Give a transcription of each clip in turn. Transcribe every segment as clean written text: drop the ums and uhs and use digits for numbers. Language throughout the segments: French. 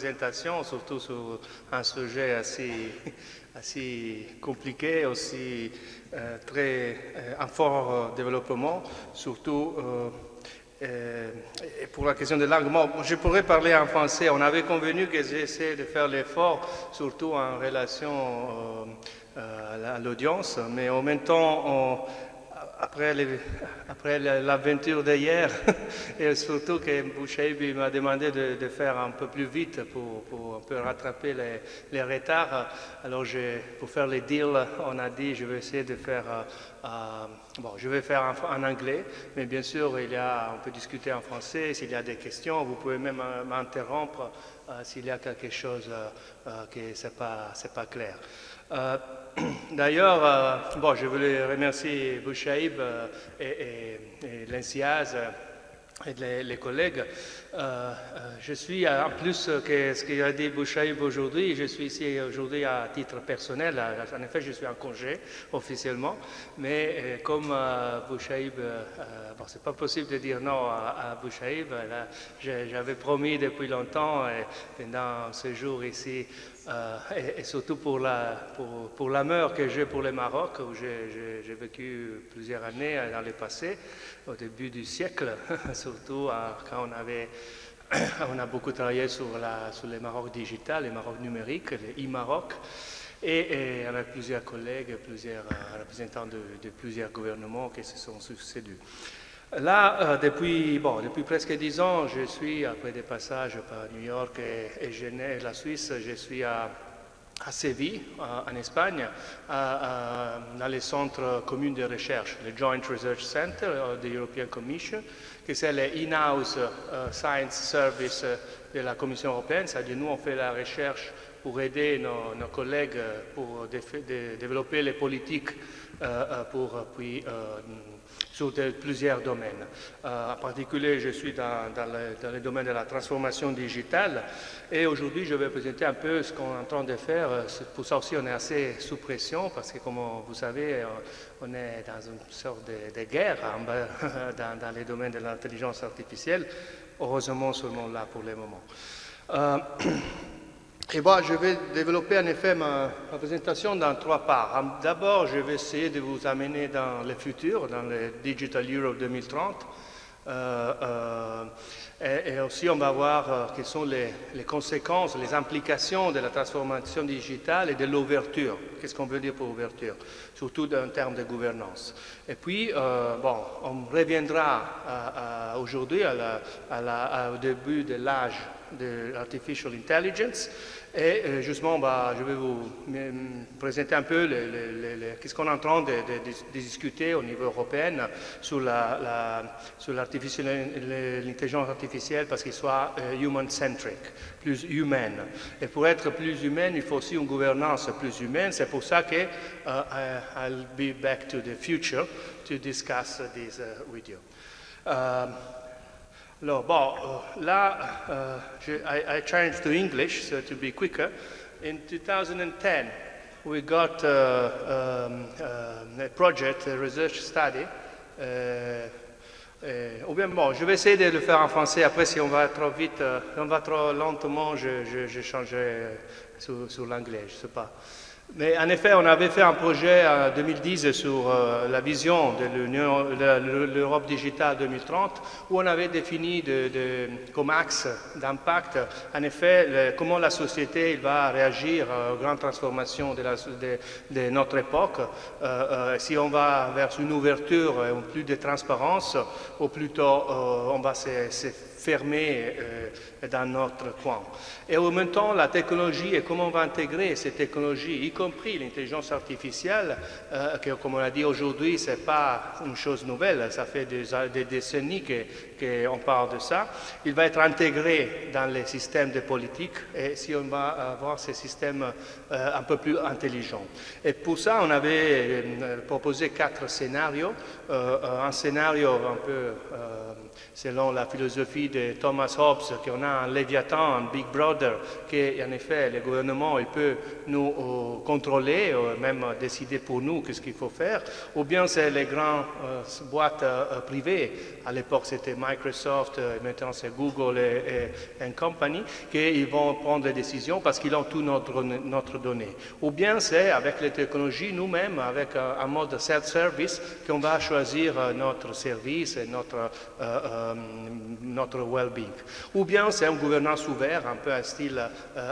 présentation, surtout sur un sujet assez compliqué, aussi en fort développement, surtout et pour la question de langue. Bon, je pourrais parler en français. On avait convenu que j'essaie de faire l'effort, surtout en relation à l'audience, mais en même temps, après l'aventure d'hier, et surtout que Bouchaïb m'a demandé de faire un peu plus vite pour un peu rattraper les retards. Alors, pour faire les deals, on a dit je vais essayer de faire, je vais faire en anglais, mais bien sûr, on peut discuter en français. S'il y a des questions, vous pouvez même m'interrompre s'il y a quelque chose qui n'est pas clair. D'ailleurs, je voulais remercier Bouchaïb et l'INSIAZ et les collègues. Je suis, en plus que ce qu'il a dit Bouchaïb aujourd'hui, je suis ici aujourd'hui à titre personnel. En effet, je suis en congé officiellement, mais comme Bouchaïb, c'est pas possible de dire non à Bouchaïb. J'avais promis depuis longtemps, et pendant ce jour ici, et surtout pour l'amour que j'ai pour le Maroc, où j'ai vécu plusieurs années dans le passé, au début du siècle, surtout quand on a beaucoup travaillé sur le Maroc digital, le Maroc numérique, le e-Maroc, et avec plusieurs collègues, plusieurs représentants de plusieurs gouvernements qui se sont succédés. Là, depuis presque 10 ans, je suis, après des passages par New York et Genève, la Suisse, je suis à Séville, en Espagne, dans les centres communs de recherche, le Joint Research Center de l'European Commission, qui c'est le in-house science service de la Commission européenne. C'est-à-dire, nous, on fait la recherche pour aider nos collègues pour développer les politiques sur plusieurs domaines. En particulier, je suis dans le domaine de la transformation digitale, et aujourd'hui, je vais présenter un peu ce qu'on est en train de faire. Pour ça aussi, on est assez sous pression, parce que, comme vous savez, on est dans une sorte de guerre dans les domaines de l'intelligence artificielle, heureusement seulement là pour le moment. Et je vais développer en effet ma présentation dans 3 parts. D'abord, je vais essayer de vous amener dans le futur, dans le Digital Europe 2030. Et aussi, on va voir quelles sont les conséquences, les implications de la transformation digitale et de l'ouverture. Qu'est-ce qu'on veut dire pour ouverture, surtout en termes de gouvernance. Et puis, on reviendra aujourd'hui au début de l'âge de l'artificial intelligence. Et justement, je vais vous présenter un peu qu'est-ce qu'on est en train de discuter au niveau européen sur l'intelligence artificielle, parce qu'il soit human-centric, plus humaine. Et pour être plus humaine, il faut aussi une gouvernance plus humaine. C'est pour ça que I'll be back to the future to discuss this with you. I changed to English, so to be quicker. In 2010, we got a project, a research study. Je vais essayer de le faire en français. Après, si on va trop vite, on va trop lentement, je changerai sur l'anglais, je ne sais pas. Mais en effet, on avait fait un projet en 2010 sur la vision de l'Europe digitale 2030, où on avait défini comme axe d'impact, en effet, comment la société va réagir aux grandes transformations de notre époque, si on va vers une ouverture, plus de transparence, ou plutôt on va se fermer dans notre coin. Et en même temps, la technologie et comment on va intégrer ces technologies, y compris l'intelligence artificielle, que, comme on l'a dit aujourd'hui, ce n'est pas une chose nouvelle, ça fait des décennies qu'on parle de ça. Il va être intégré dans les systèmes de politique, et si on va avoir ces systèmes un peu plus intelligents. Et pour ça, on avait proposé 4 scénarios. Un scénario un peu selon la philosophie de Thomas Hobbes, qu'on a un Léviathan, un Big Brother, qu'en effet, le gouvernement il peut nous contrôler, même décider pour nous qu'est-ce qu'il faut faire, ou bien c'est les grandes boîtes privées. À l'époque, c'était Microsoft, maintenant c'est Google et compagnie, qu'ils vont prendre les décisions parce qu'ils ont tout notre donnée. Ou bien c'est avec les technologies, nous-mêmes, avec un mode self-service, qu'on va choisir notre service et notre well-being. Ou bien c'est une gouvernance ouverte, un peu à style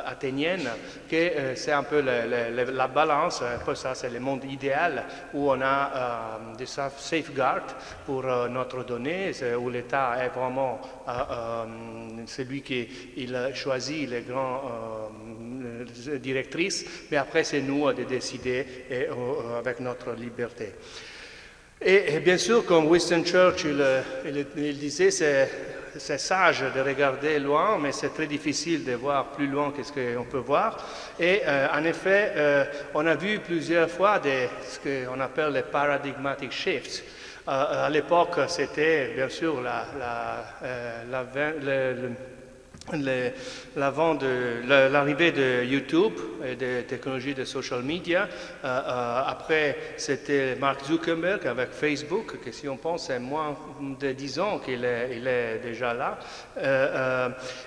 athénienne, que c'est un peu la balance, un peu ça, c'est le monde idéal où on a des safeguards pour notre donnée, où l'État est vraiment celui qui choisit les grandes directrices, mais après c'est nous de décider avec notre liberté. Et bien sûr, comme Winston Churchill il disait, c'est sage de regarder loin, mais c'est très difficile de voir plus loin que ce qu'on peut voir. Et en effet, on a vu plusieurs fois ce qu'on appelle les paradigmatic shifts. À l'époque, c'était bien sûr l'arrivée de YouTube et des technologies de social media. Après, c'était Mark Zuckerberg avec Facebook, que si on pense, c'est moins de 10 ans qu'il est déjà là.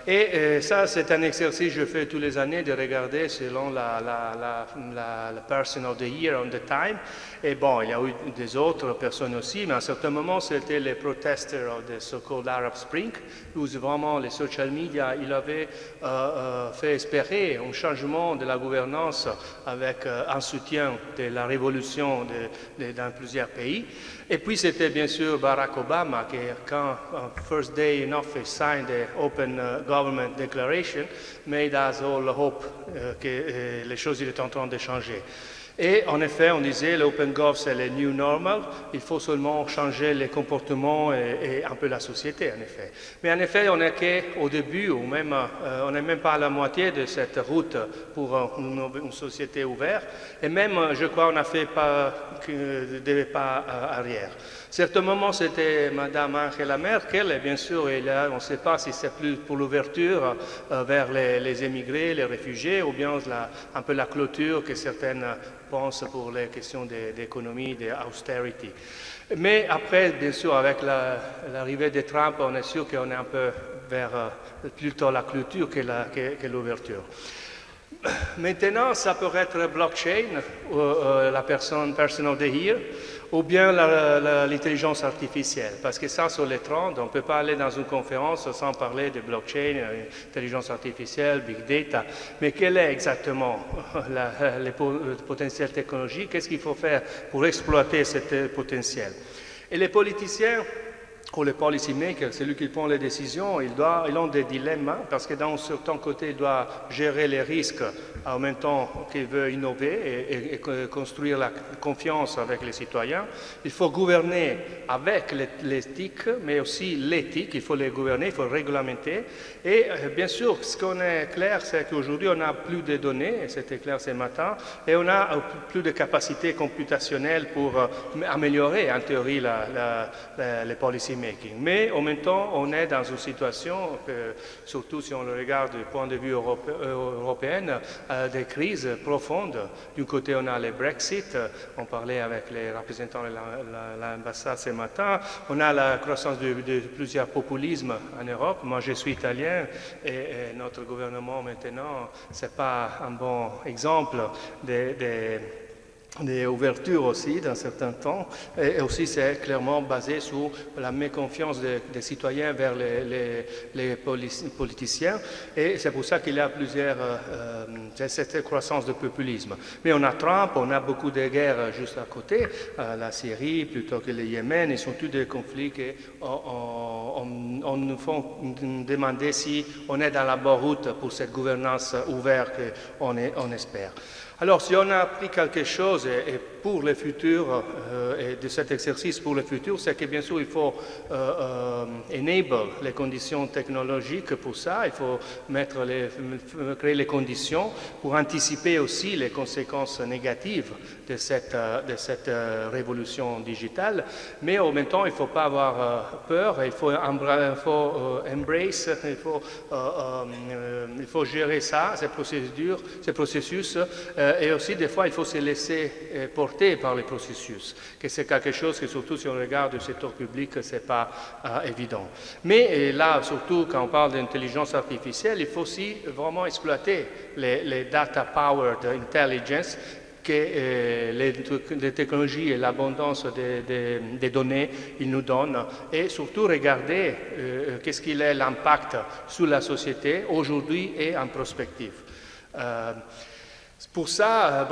Et ça, c'est un exercice que je fais tous les années de regarder selon la person of the year on the time. Et bon, il y a eu des autres personnes aussi, mais à un certain moment, c'était les protesters of the so-called Arab Spring, où vraiment les social media, il avait fait espérer un changement de la gouvernance avec un soutien de la révolution dans plusieurs pays. Et puis c'était bien sûr Barack Obama qui, quand first day in office, signed the Open Government Declaration, made us all hope que les choses étaient en train de changer. Et en effet, on disait l'Open Gov, c'est le new normal, il faut seulement changer les comportements et un peu la société, en effet. Mais en effet, on n'est qu'au début, ou même, on n'est même pas à la moitié de cette route pour une société ouverte. Et même, je crois, on a fait des pas arrière. Certains moments, c'était Mme Angela Merkel, et bien sûr, on ne sait pas si c'est plus pour l'ouverture vers les émigrés, les réfugiés, ou bien un peu la clôture que certaines pensent pour les questions d'économie, d'austerity. Mais après, bien sûr, avec l'arrivée de Trump, on est sûr qu'on est un peu vers plutôt la clôture que l'ouverture. Maintenant, ça peut être blockchain, la person of the year, ou bien l'intelligence artificielle. Parce que ça, sur les trends, on ne peut pas aller dans une conférence sans parler de blockchain, intelligence artificielle, big data. Mais quel est exactement le potentiel technologique? Qu'est-ce qu'il faut faire pour exploiter ce potentiel? Et les politiciens, ou les policymakers, celui qui prend les décisions, ils ont des dilemmes parce que d'un certain côté, ils doivent gérer les risques en même temps qu'ils veulent innover et construire la confiance avec les citoyens. Il faut gouverner avec l'éthique, mais aussi l'éthique, il faut les gouverner, il faut réglementer. Et bien sûr, ce qu'on est clair, c'est qu'aujourd'hui, on a plus de données, et c'était clair ce matin, et on a plus de capacités computationnelles pour améliorer, en théorie, les policymakers. Mais en même temps, on est dans une situation, surtout si on le regarde du point de vue européen, des crises profondes. D'un côté, on a le Brexit, on parlait avec les représentants de l'ambassade ce matin, on a la croissance de plusieurs populismes en Europe. Moi, je suis italien et notre gouvernement maintenant, ce n'est pas un bon exemple des ouvertures aussi dans certains temps, et aussi c'est clairement basé sur la méconfiance des citoyens vers les politiciens, et c'est pour ça qu'il y a cette croissance de populisme. Mais on a Trump, on a beaucoup de guerres juste à côté, la Syrie plutôt que le Yémen, ils sont tous des conflits qu'on nous font demander si on est dans la bonne route pour cette gouvernance ouverte qu'on espère. Alors, si on a appris quelque chose et pour le futur, et de cet exercice pour le futur, c'est que bien sûr, il faut enable les conditions technologiques pour ça, il faut créer les conditions pour anticiper aussi les conséquences négatives de cette révolution digitale, mais en même temps, il ne faut pas avoir peur, il faut embrace, il faut gérer ça, ces processus, et aussi des fois, il faut se laisser porter par les processus, que c'est quelque chose que surtout si on regarde le secteur public, ce n'est pas évident. Mais là, surtout quand on parle d'intelligence artificielle, il faut aussi vraiment exploiter les data-powered intelligence que les technologies et l'abondance des données ils nous donnent et surtout regarder qu'est-ce qu'il est l'impact sur la société aujourd'hui et en prospective. Pour ça,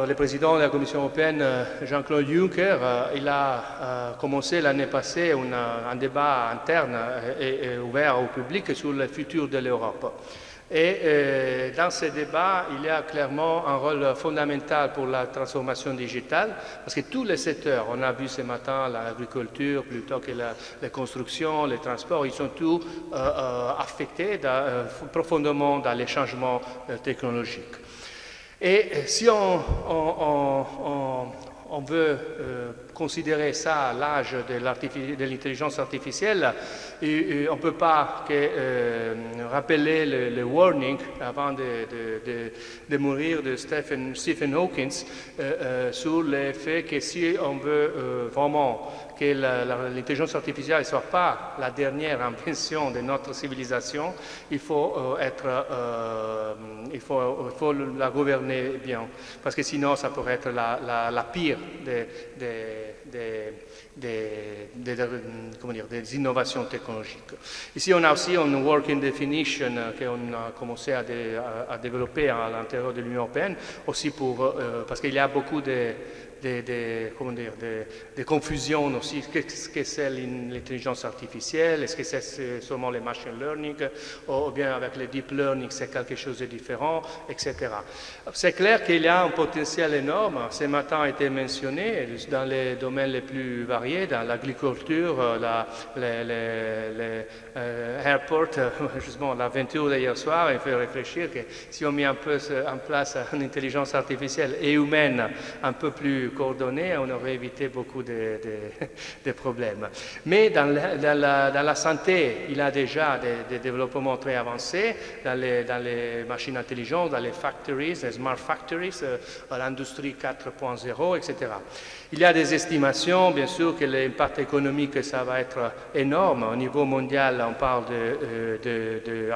le président de la Commission européenne, Jean-Claude Juncker, il a commencé l'année passée un débat interne et ouvert au public sur le futur de l'Europe. Et dans ce débat, il y a clairement un rôle fondamental pour la transformation digitale, parce que tous les secteurs, on a vu ce matin l'agriculture plutôt que la construction, les transports, ils sont tous affectés profondément dans les changements technologiques. Et si on veut considérer ça l'âge de l'intelligence artificielle, et on ne peut pas que rappeler le warning avant de mourir de Stephen Hawking sur le fait que si on veut vraiment que l'intelligence artificielle ne soit pas la dernière invention de notre civilisation, il faut la gouverner bien, parce que sinon ça pourrait être la pire des innovations technologiques. Ici, on a aussi une working definition qu'on a commencé à développer à l'intérieur de l'Union européenne, aussi parce qu'il y a beaucoup de confusion aussi. Qu'est-ce que c'est l'intelligence artificielle? Est-ce que c'est seulement le machine learning? Ou bien avec le deep learning, c'est quelque chose de différent, etc. C'est clair qu'il y a un potentiel énorme. Ce matin a été mentionné dans les domaines les plus variés, dans l'agriculture, les airports. Justement, l'aventure d'hier soir, il fait réfléchir que si on met un peu en place une intelligence artificielle et humaine un peu plus coordonnée, on aurait évité beaucoup de problèmes. Mais dans la santé, il y a déjà des développements très avancés dans les machines intelligentes, dans les factories, les smart factories, l'industrie 4.0, etc. Il y a des estimations, bien sûr, que l'impact économique, ça va être énorme. Au niveau mondial, on parle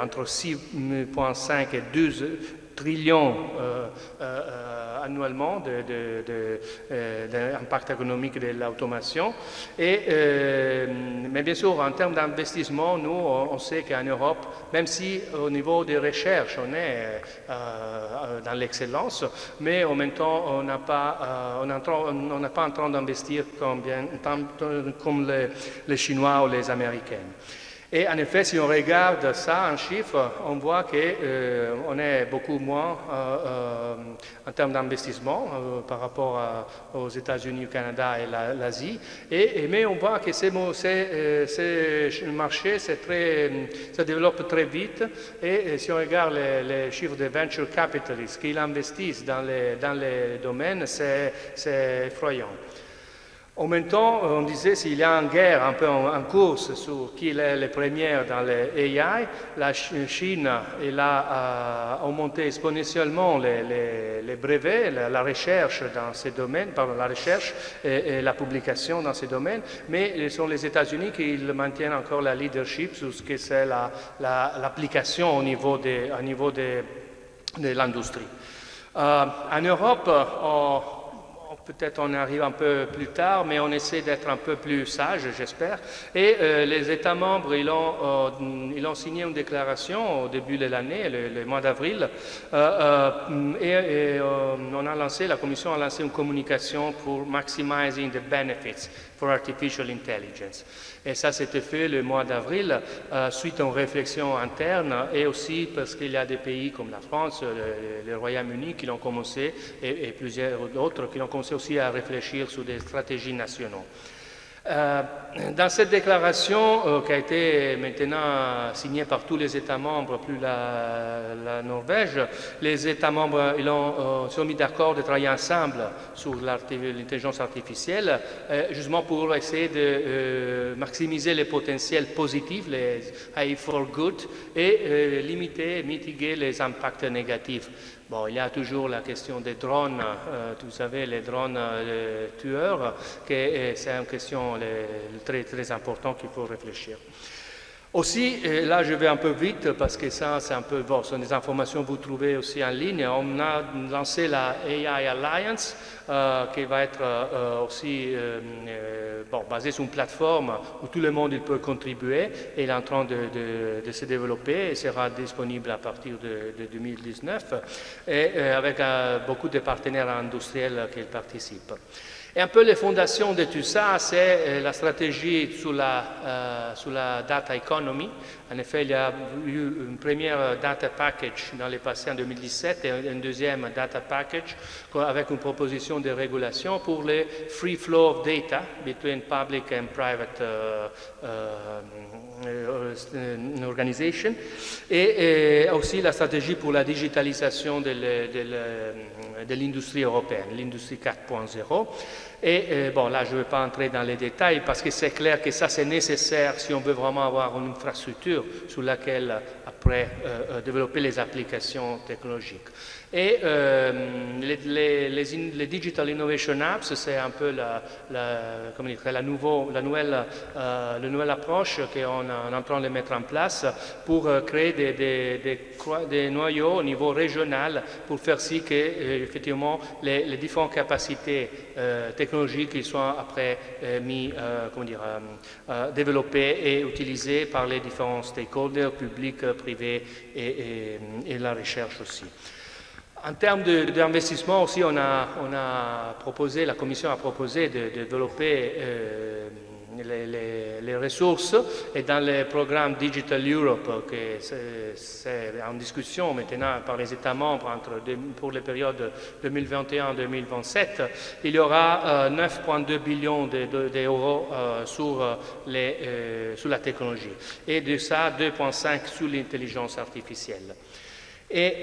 entre 6,5 et 12 trillions annuellement d'impact économique de l'automation. Mais bien sûr, en termes d'investissement, nous, on sait qu'en Europe, même si au niveau des recherches, on est dans l'excellence, mais en même temps, on n'est pas en train d'investir comme les Chinois ou les Américains. Et en effet, si on regarde ça en chiffres, on voit qu'on est beaucoup moins en termes d'investissement par rapport aux États-Unis, au Canada et l'Asie. Mais on voit que ces marchés se développent très vite. Et si on regarde les chiffres des venture capitalists qui investissent dans les domaines, c'est effrayant. En même temps, on disait s'il y a une guerre un peu en course sur qui est le premier dans les AI, la Chine elle a augmenté exponentiellement les brevets, la recherche dans ces domaines, la recherche et la publication dans ces domaines, mais ce sont les États-Unis qui maintiennent encore la leadership sur ce que c'est l'application au niveau de l'industrie. En Europe, peut-être on arrive un peu plus tard, mais on essaie d'être un peu plus sage, j'espère. Et les États membres, ils ont signé une déclaration au début de l'année, le mois d'avril, et la Commission a lancé une communication pour maximizing the benefits for Artificial Intelligence. Et ça, c'était fait le mois d'avril, suite à une réflexion interne, et aussi parce qu'il y a des pays comme la France, le Royaume-Uni qui l'ont commencé, et plusieurs autres qui ont commencé aussi à réfléchir sur des stratégies nationales. Dans cette déclaration qui a été maintenant signée par tous les États membres, plus la Norvège, les États membres sont mis d'accord de travailler ensemble sur l'intelligence artificielle, justement pour essayer de maximiser les potentiels positifs, les AI for good, et limiter, mitiguer les impacts négatifs. Bon, il y a toujours la question des drones, vous savez, les drones tueurs, c'est une question très, très importante qu'il faut réfléchir. Aussi, là je vais un peu vite parce que ça c'est un peu, bon, ce sont des informations que vous trouvez aussi en ligne. On a lancé la AI Alliance qui va être aussi basée sur une plateforme où tout le monde il peut contribuer et il est en train de se développer et sera disponible à partir de 2019 et avec beaucoup de partenaires industriels qui participent. Et un peu les fondations de tout ça, c'est la stratégie sur la data economy. En effet, il y a eu une première data package dans le passé en 2017 et un deuxième data package avec une proposition de régulation pour les free flow of data between public and private organization et aussi la stratégie pour la digitalisation de l'industrie européenne, l'industrie 4.0. Et bon, là, je ne vais pas entrer dans les détails parce que c'est clair que ça, c'est nécessaire si on veut vraiment avoir une infrastructure sur laquelle, après, développer les applications technologiques. Et les Digital Innovation Apps, c'est un peu la nouvelle approche qu'on est en train de mettre en place pour créer des noyaux au niveau régional pour faire si que, effectivement, les différentes capacités technologiques qui soient après développées et utilisées par les différents stakeholders, publics, privés et la recherche aussi. En termes d'investissement aussi, la Commission a proposé de développer les ressources et dans le programme Digital Europe, qui c'est en discussion maintenant par les États membres pour les périodes 2021-2027, il y aura 9,2 billions d'euros sur la technologie et de ça 2,5 sur l'intelligence artificielle. Et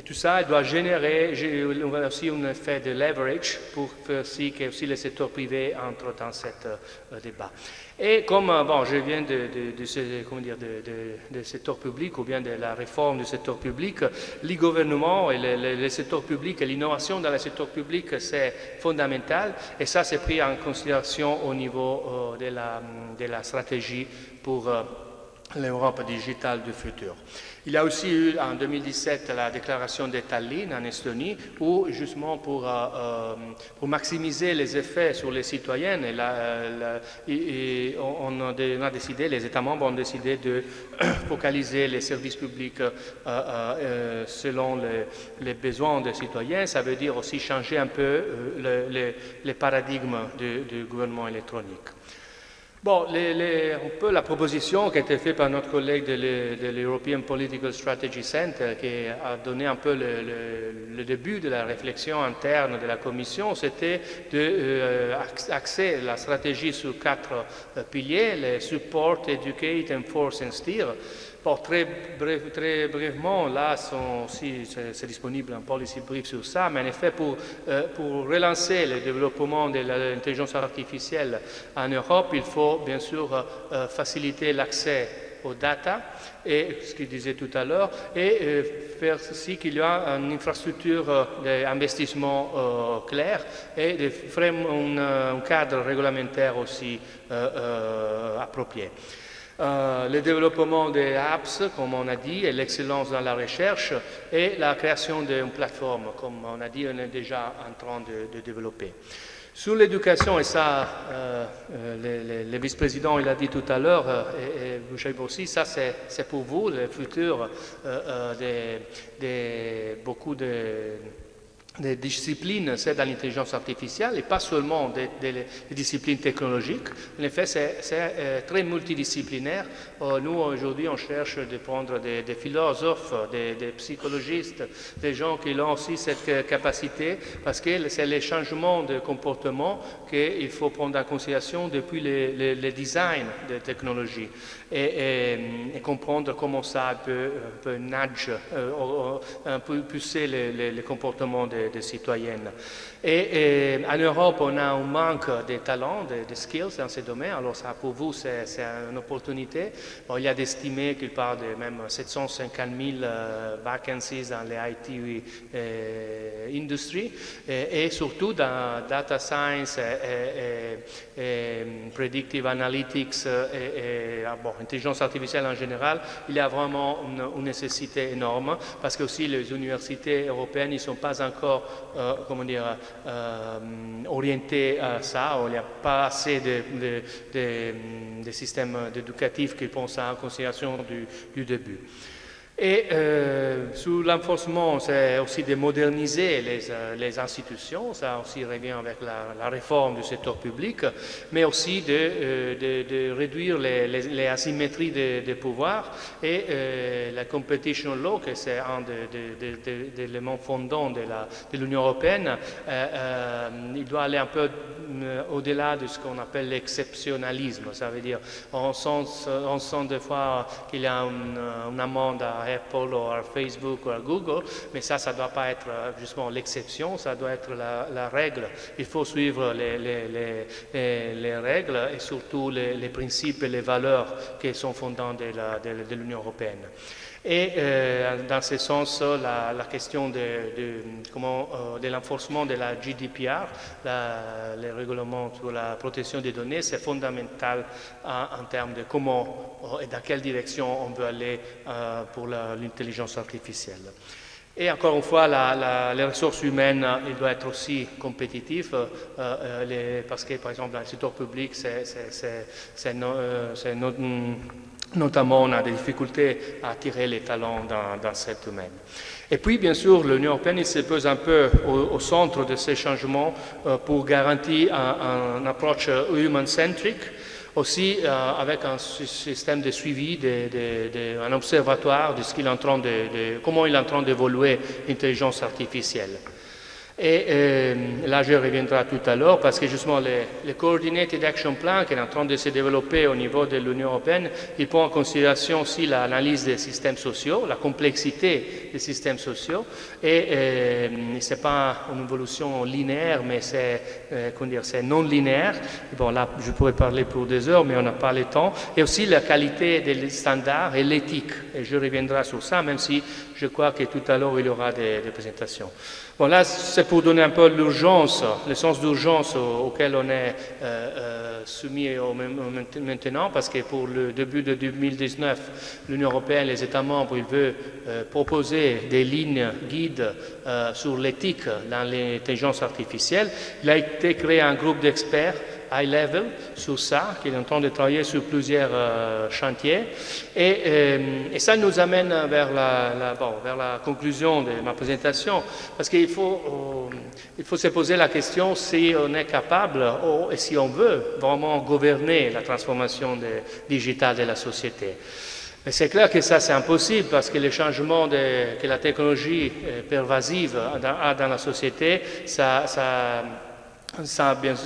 tout ça doit générer aussi un effet de leverage pour faire si que aussi le secteur privé entre dans ce débat. Et comme je viens du secteur public ou bien de la réforme du secteur public, les gouvernements et le secteur public et l'innovation dans le secteur public, c'est fondamental. Et ça, c'est pris en considération au niveau de la stratégie pour l'Europe digitale du futur. Il y a aussi eu en 2017 la déclaration de Tallinn en Estonie où justement pour maximiser les effets sur les citoyens, on a décidé, les États membres ont décidé de focaliser les services publics selon les besoins des citoyens. Ça veut dire aussi changer un peu les paradigmes du gouvernement électronique. Bon, un peu la proposition qui a été faite par notre collègue de l'European Political Strategy Center, qui a donné un peu le début de la réflexion interne de la Commission, c'était d'axer la stratégie sur 4 piliers, le support, educate, enforce and steer. Bon, très brièvement, là, c'est disponible un policy brief sur ça, mais en effet, pour relancer le développement de l'intelligence artificielle en Europe, il faut bien sûr faciliter l'accès aux data, et ce qu'il disait tout à l'heure, et faire aussi qu'il y a une infrastructure d'investissement claire et de un cadre réglementaire aussi approprié. Le développement des apps, comme on a dit, et l'excellence dans la recherche et la création d'une plateforme, comme on a dit, on est déjà en train de développer. Sur l'éducation, et ça, le vice-président il a dit tout à l'heure, et vous savez aussi, ça c'est pour vous, le futur de beaucoup de des disciplines, c'est dans l'intelligence artificielle et pas seulement des disciplines technologiques. En effet, c'est très multidisciplinaire. Nous, aujourd'hui, on cherche de prendre des philosophes, des psychologistes, des gens qui ont aussi cette capacité, parce que c'est les changements de comportement qu'il faut prendre en considération depuis le design des technologies et comprendre comment ça peut nudge, un peu pousser les comportements des citoyennes. Et en Europe, on a un manque de talents, de skills dans ces domaines. Alors ça, pour vous, c'est une opportunité. Bon, il y a d'estimer qu'il parle de même 750 000 vacancies dans les IT industry et surtout dans data science et predictive analytics et intelligence artificielle en général. Il y a vraiment une nécessité énorme parce que aussi les universités européennes ne sont pas encore orientées à ça. Il n'y a pas assez de systèmes éducatifs qui prennent ça en considération du début. Et sur l'enforcement, c'est aussi de moderniser les institutions, ça aussi revient avec la réforme du secteur public, mais aussi de réduire les asymétries de pouvoir et la competition law, que c'est un des éléments fondants de l'Union européenne, il doit aller un peu au-delà de ce qu'on appelle l'exceptionnalisme. Ça veut dire, on sent des fois qu'il y a une amende à Apple ou à Facebook ou à Google, mais ça ne doit pas être justement l'exception, ça doit être la règle. Il faut suivre les règles et surtout les principes et les valeurs qui sont fondants de l'Union européenne. Et dans ce sens, la question de l'enforcement de la GDPR, les règlements sur la protection des données, c'est fondamental en termes de comment et dans quelle direction on veut aller pour l'intelligence artificielle. Et encore une fois, les ressources humaines, il doit être aussi compétitif parce que, par exemple, dans le secteur public, notamment, on a des difficultés à attirer les talents dans ce domaine. Et puis, bien sûr, l'Union européenne se pose un peu au centre de ces changements pour garantir une approche human-centric, aussi avec un système de suivi, un observatoire de ce qu'il est en train comment il est en train d'évoluer l'intelligence artificielle. Et là, je reviendrai tout à l'heure parce que justement, le Coordinated Action Plan qui est en train de se développer au niveau de l'Union européenne, il prend en considération aussi l'analyse des systèmes sociaux, la complexité des systèmes sociaux. Et ce n'est pas une évolution linéaire, mais c'est non linéaire. Bon, là, je pourrais parler pour des heures, mais on n'a pas le temps. Et aussi la qualité des standards et l'éthique. Et je reviendrai sur ça, même si je crois que tout à l'heure, il y aura des présentations. Bon, là, c'est pour donner un peu l'urgence, le sens d'urgence auquel on est soumis maintenant, parce que pour le début de 2019, l'Union européenne, les États membres, ils veulent proposer des lignes guides sur l'éthique dans l'intelligence artificielle. Il a été créé un groupe d'experts high level sur ça, qui est en train de travailler sur plusieurs chantiers. Et ça nous amène vers la conclusion de ma présentation, parce qu'il faut se poser la question si on est capable et si on veut vraiment gouverner la transformation digitale de la société. Mais c'est clair que ça, c'est impossible parce que les changements que la technologie pervasive a dans la société, ça, bien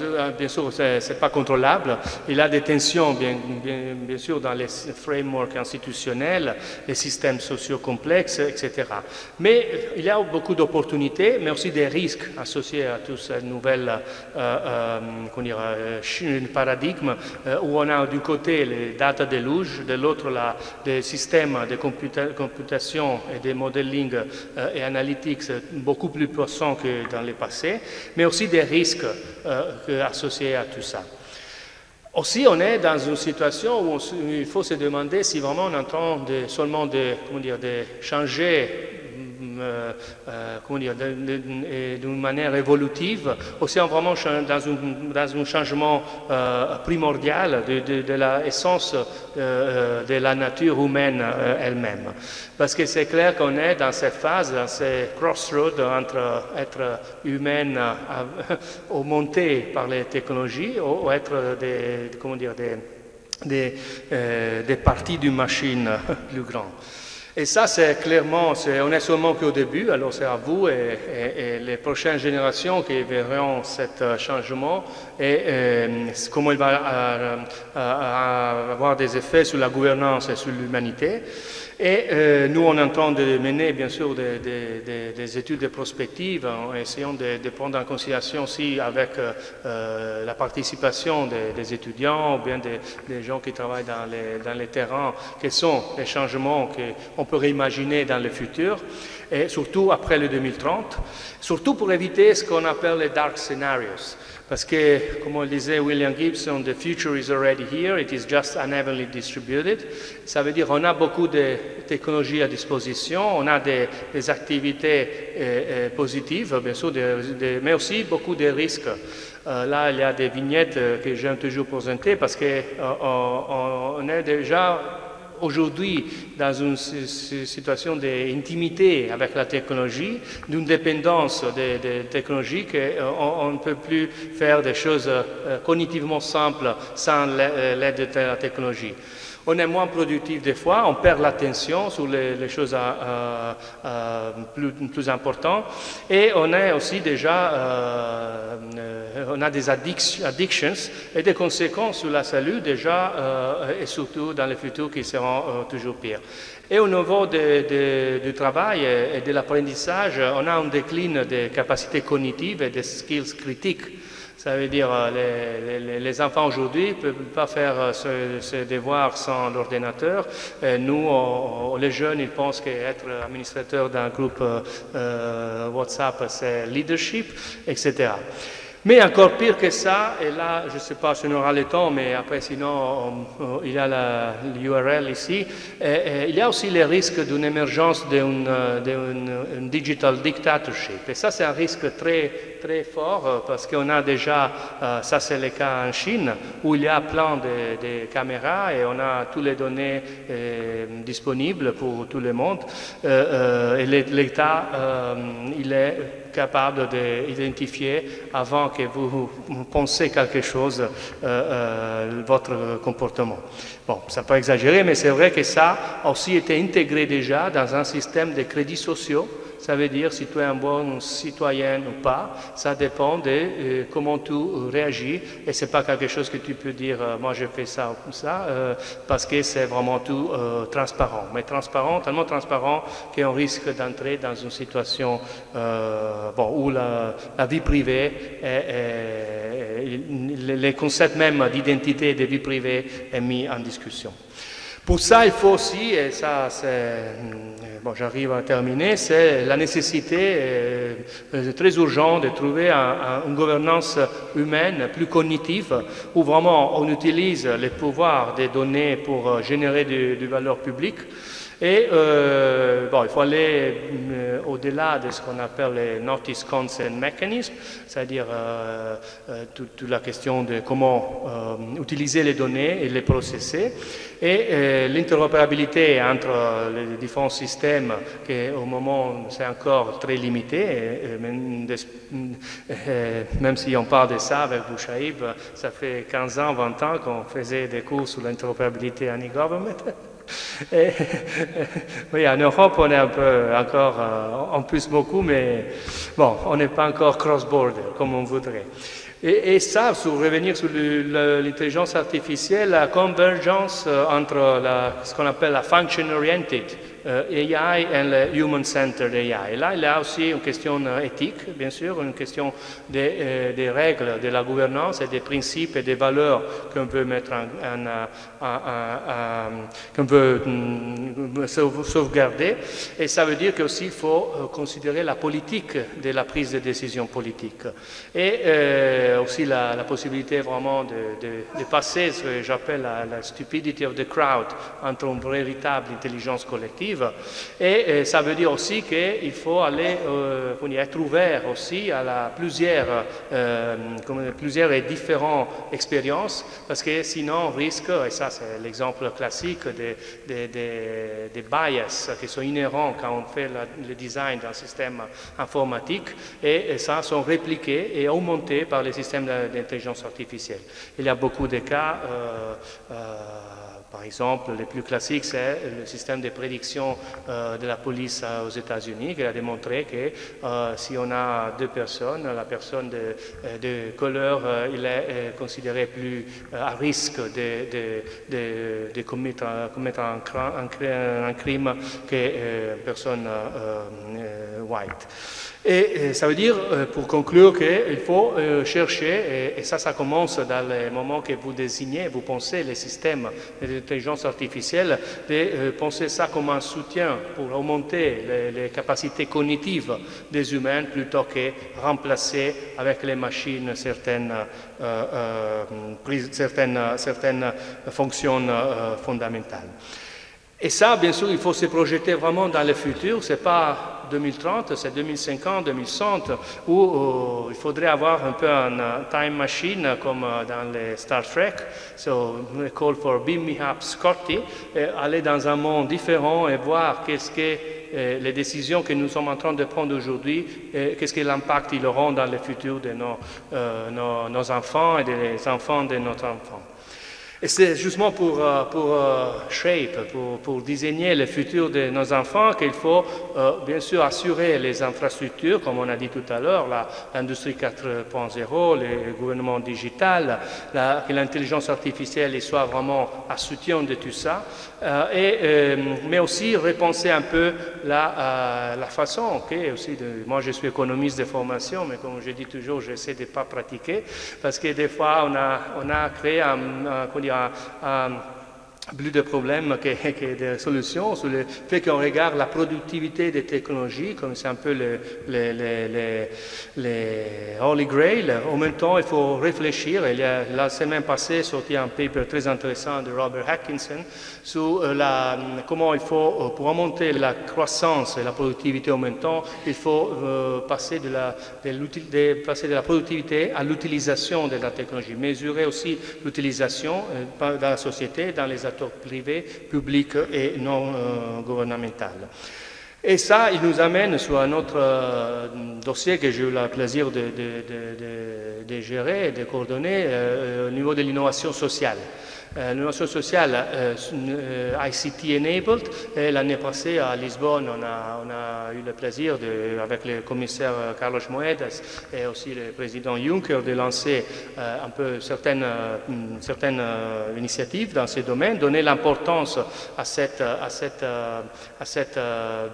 sûr, c'est pas contrôlable. Il y a des tensions, bien sûr, dans les frameworks institutionnels, les systèmes sociaux complexes, etc. Mais il y a beaucoup d'opportunités, mais aussi des risques associés à tout ce nouvel paradigme où on a du côté les data deluge, de l'autre des systèmes de computation et de modeling et analytics beaucoup plus puissants que dans le passé, mais aussi des risques associés à tout ça. Aussi, on est dans une situation où il faut se demander si vraiment on est en train seulement de changer comment dire, d'une manière évolutive, aussi vraiment dans un changement primordial de l'essence de la nature humaine elle-même. Parce que c'est clair qu'on est dans cette phase, dans ces crossroads entre être humaine ou monter par les technologies ou être des parties d'une machine plus grande. Et ça, c'est clairement, on est seulement qu'au début, alors c'est à vous et les prochaines générations qui verront ce changement et comment il va avoir des effets sur la gouvernance et sur l'humanité. Et nous, on est en train de mener, bien sûr, des études de prospective en essayant de prendre en considération aussi avec la participation des étudiants ou bien des gens qui travaillent dans les terrains, quels sont les changements qu'on pourrait imaginer dans le futur, et surtout après le 2030, surtout pour éviter ce qu'on appelle les dark scenarios. Parce que, comme le disait William Gibson, the future is already here, it is just unevenly distributed. Ça veut dire qu'on a beaucoup de technologies à disposition, on a des activités positives, bien sûr, mais aussi beaucoup de risques. Là, il y a des vignettes que j'aime toujours présenter parce qu'on est déjà aujourd'hui dans une situation d'intimité avec la technologie, d'une dépendance des technologies, qu'on ne peut plus faire des choses cognitivement simples sans l'aide de la technologie. On est moins productif des fois, on perd l'attention sur les choses plus importantes et on est aussi déjà, on a des addictions et des conséquences sur la santé déjà et surtout dans le futur qui seront toujours pires. Et au niveau du travail et de l'apprentissage, on a un déclin des capacités cognitives et des skills critiques. Ça veut dire les enfants aujourd'hui ne peuvent pas faire ce devoir sans l'ordinateur. Nous, les jeunes, ils pensent qu'être administrateur d'un groupe WhatsApp, c'est leadership, etc. Mais encore pire que ça, et là, je ne sais pas si on aura le temps, mais après, sinon, il y a l'URL ici, il y a aussi les risques d'une émergence d'une digital dictatorship. Et ça, c'est un risque très, très fort, parce qu'on a déjà, ça c'est le cas en Chine, où il y a plein de caméras et on a toutes les données disponibles pour tout le monde. Et l'État, il est capable d'identifier avant que vous pensez quelque chose votre comportement. Bon, ça peut exagérer, mais c'est vrai que ça a aussi été intégré déjà dans un système de crédits sociaux. Ça veut dire si tu es un bon citoyen ou pas, ça dépend de comment tu réagis et c'est pas quelque chose que tu peux dire moi je fais ça ou ça parce que c'est vraiment tout transparent. Mais transparent, tellement transparent qu'on risque d'entrer dans une situation où la vie privée, les concepts même d'identité et de vie privée est mis en discussion. Pour ça, il faut aussi, et ça c'est, j'arrive à terminer, c'est la nécessité très urgente de trouver une gouvernance humaine plus cognitive, où vraiment on utilise les pouvoirs des données pour générer de valeur publique. Et il faut aller au-delà de ce qu'on appelle les Notice Consent Mechanism, c'est-à-dire toute la question de comment utiliser les données et les processer, et l'interopérabilité entre les différents systèmes qui au moment c'est encore très limité, même si on parle de ça avec Bouchaïb, ça fait 15 ans, 20 ans qu'on faisait des cours sur l'interopérabilité en e-government. Oui, en Europe, on est un peu encore, en plus beaucoup, mais bon, on n'est pas encore cross-border comme on voudrait. Et ça, pour revenir sur l'intelligence artificielle, la convergence entre ce qu'on appelle la function-oriented AI et le human-centered AI. Et là, il y a aussi une question éthique, bien sûr, une question des règles de la gouvernance et des principes et des valeurs qu'on veut mettre qu'on veut sauvegarder. Et ça veut dire qu'aussi il faut considérer la politique de la prise de décision politique. Et aussi la possibilité vraiment de passer ce que j'appelle la stupidity of the crowd entre une véritable intelligence collective cognitive. Et ça veut dire aussi qu'il faut aller, être ouvert aussi à plusieurs et différentes expériences, parce que sinon on risque, et ça c'est l'exemple classique des bias qui sont inhérents quand on fait le design d'un système informatique, et ça sont répliqués et augmentés par les systèmes d'intelligence artificielle. Il y a beaucoup de cas, par exemple, les plus classiques, c'est le système de prédiction de la police aux États-Unis, qui a démontré que si on a deux personnes, la personne de couleur, il est considéré plus à risque de commettre un crime qu'une personne white. Et ça veut dire, pour conclure, qu'il faut chercher, et ça commence dans les moments que vous désignez, vous pensez les systèmes d'intelligence artificielle, de penser ça comme un soutien pour augmenter les capacités cognitives des humains plutôt que remplacer avec les machines certaines fonctions fondamentales. Et ça, bien sûr, il faut se projeter vraiment dans le futur. Ce n'est pas 2030, c'est 2050, 2100, où il faudrait avoir un peu une time machine comme dans les Star Trek. So, we call for Beam Me Up Scotty, aller dans un monde différent et voir qu'est-ce que les décisions que nous sommes en train de prendre aujourd'hui, qu'est-ce que l'impact ils auront dans le futur de nos enfants et des enfants de notre enfant. Et c'est justement pour désigner le futur de nos enfants qu'il faut bien sûr assurer les infrastructures, comme on a dit tout à l'heure, l'industrie 4.0, le gouvernement digital, que l'intelligence artificielle soit vraiment à soutien de tout ça, mais aussi repenser un peu la façon, moi je suis économiste de formation, mais comme je dis toujours, j'essaie de ne pas pratiquer, parce que des fois on a créé plus de problèmes que de solutions sur le fait qu'on regarde la productivité des technologies, comme c'est un peu les Holy Grail. En même temps, il faut réfléchir. Il y a la semaine passée sorti un paper très intéressant de Robert Atkinson sur comment il faut, pour augmenter la croissance et la productivité en même temps, il faut passer de la productivité à l'utilisation de la technologie, mesurer aussi l'utilisation dans la société, dans les acteurs privés, publics et non gouvernementaux. Et ça, il nous amène sur un autre dossier que j'ai eu le plaisir de gérer et de coordonner au niveau de l'innovation sociale. L'innovation sociale ICT enabled. L'année passée à Lisbonne, on a eu le plaisir, avec le commissaire Carlos Moedas et aussi le président Juncker, de lancer un peu certaines initiatives dans ce domaine, donner l'importance à cette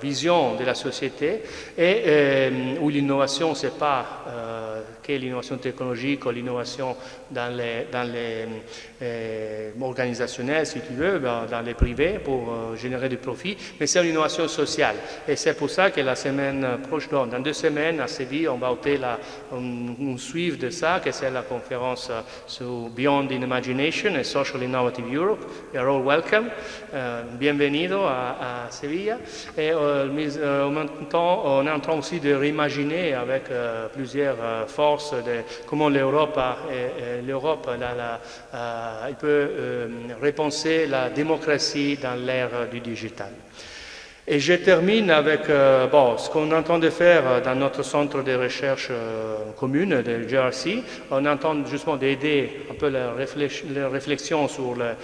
vision de la société, et où l'innovation, c'est pas que l'innovation technologique ou l'innovation dans les organisationnelle, si tu veux, dans les privés pour générer du profit, mais c'est une innovation sociale. Et c'est pour ça que la semaine prochaine, dans 2 semaines, à Séville, on va un suivre de ça, que c'est la conférence sur Beyond in Imagination et Social Innovative Europe. You're all welcome. Bienvenido à Séville. Et en même temps, on est en train aussi de réimaginer avec plusieurs forces de comment l'Europe il peut repenser la démocratie dans l'ère du digital. Et je termine avec ce qu'on est en train de faire dans notre centre de recherche commune de GRC. On est en train justement d'aider un peu la réflexion sur le